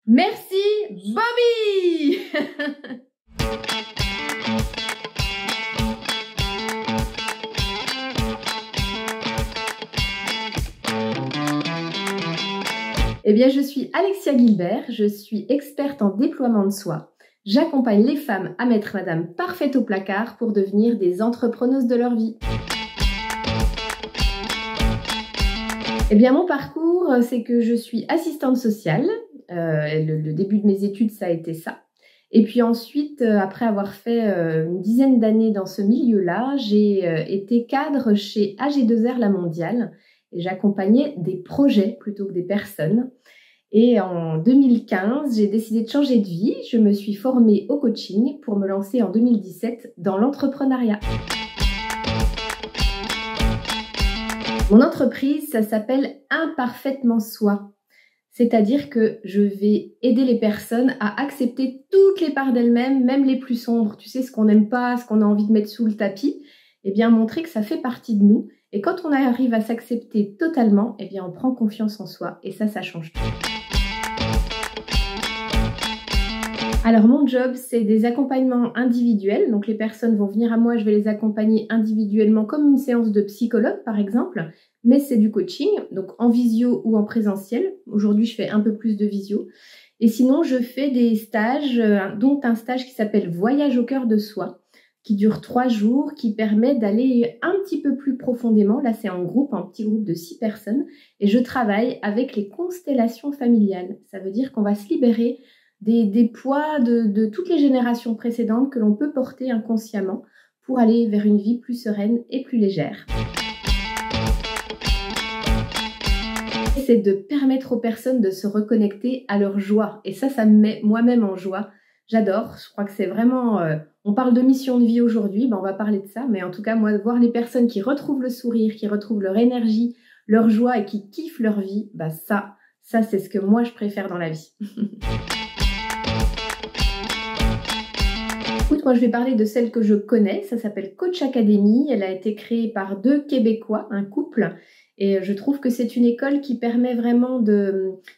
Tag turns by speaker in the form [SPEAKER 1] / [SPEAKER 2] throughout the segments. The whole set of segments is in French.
[SPEAKER 1] Merci Bobby. Eh bien, je suis Alexia Gilbert, je suis experte en déploiement de soi. J'accompagne les femmes à mettre madame parfaite au placard pour devenir des entrepreneuses de leur vie. Eh bien, mon parcours, c'est que je suis assistante sociale. Le début de mes études, ça a été ça. Et puis ensuite, après avoir fait une dizaine d'années dans ce milieu-là, j'ai été cadre chez AG2R La Mondiale et j'accompagnais des projets plutôt que des personnes. Et en 2015, j'ai décidé de changer de vie. Je me suis formée au coaching pour me lancer en 2017 dans l'entrepreneuriat. Mon entreprise, ça s'appelle Imparfaitement Soi. C'est-à-dire que je vais aider les personnes à accepter toutes les parts d'elles-mêmes, même les plus sombres. Tu sais, ce qu'on n'aime pas, ce qu'on a envie de mettre sous le tapis. Eh bien, montrer que ça fait partie de nous. Et quand on arrive à s'accepter totalement, eh bien, on prend confiance en soi. Et ça change tout. Alors, mon job, c'est des accompagnements individuels. Donc, les personnes vont venir à moi, je vais les accompagner individuellement, comme une séance de psychologue, par exemple. Mais c'est du coaching, donc en visio ou en présentiel. Aujourd'hui, je fais un peu plus de visio. Et sinon, je fais des stages, dont un stage qui s'appelle Voyage au cœur de soi, qui dure 3 jours, qui permet d'aller un petit peu plus profondément. Là, c'est en groupe, un petit groupe de 6 personnes. Et je travaille avec les constellations familiales. Ça veut dire qu'on va se libérer des poids de toutes les générations précédentes que l'on peut porter inconsciemment pour aller vers une vie plus sereine et plus légère. C'est de permettre aux personnes de se reconnecter à leur joie. Et ça me met moi-même en joie. J'adore. Je crois que c'est vraiment... on parle de mission de vie aujourd'hui, on va parler de ça. Mais en tout cas, moi, voir les personnes qui retrouvent le sourire, qui retrouvent leur énergie, leur joie et qui kiffent leur vie, ça c'est ce que moi, je préfère dans la vie. Écoute, moi, je vais parler de celle que je connais. Ça s'appelle Coach Academy. Elle a été créée par 2 Québécois, un couple. Et je trouve que c'est une école qui permet vraiment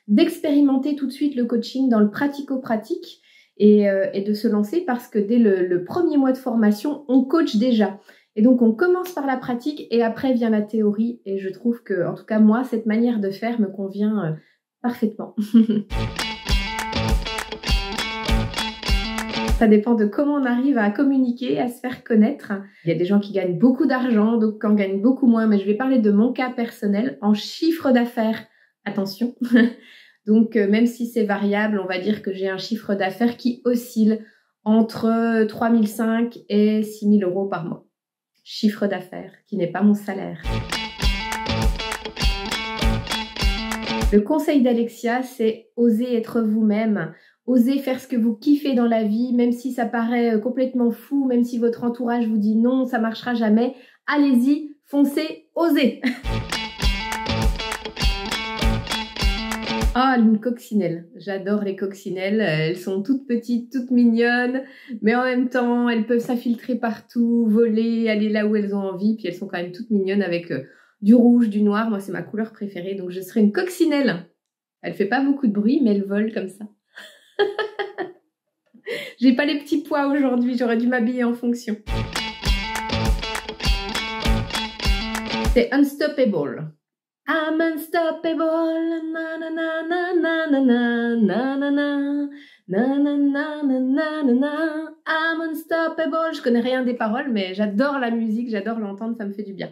[SPEAKER 1] d'expérimenter tout de suite le coaching dans le pratico-pratique et de se lancer parce que dès le premier mois de formation, on coach déjà. Et donc, on commence par la pratique et après vient la théorie. Et je trouve que, en tout cas, moi, cette manière de faire me convient parfaitement. Ça dépend de comment on arrive à communiquer, à se faire connaître. Il y a des gens qui gagnent beaucoup d'argent, d'autres qui en gagnent beaucoup moins. Mais je vais parler de mon cas personnel en chiffre d'affaires. Attention. Donc, même si c'est variable, on va dire que j'ai un chiffre d'affaires qui oscille entre 3 500 et 6 000 € par mois. Chiffre d'affaires, qui n'est pas mon salaire. Le conseil d'Alexia, c'est oser être vous-même. Osez faire ce que vous kiffez dans la vie, même si ça paraît complètement fou, même si votre entourage vous dit non, ça marchera jamais. Allez-y, foncez, osez. Ah, une coccinelle. J'adore les coccinelles. Elles sont toutes petites, toutes mignonnes, mais en même temps, elles peuvent s'infiltrer partout, voler, aller là où elles ont envie, puis elles sont quand même toutes mignonnes avec du rouge, du noir. Moi, c'est ma couleur préférée, donc je serai une coccinelle. Elle fait pas beaucoup de bruit, mais elle vole comme ça. J'ai pas les petits pois aujourd'hui, j'aurais dû m'habiller en fonction. C'est Unstoppable. I'm unstoppable, na na na na na na na na na na na na na na na. I'm unstoppable. Je connais rien des paroles, mais j'adore la musique, j'adore l'entendre, ça me fait du bien.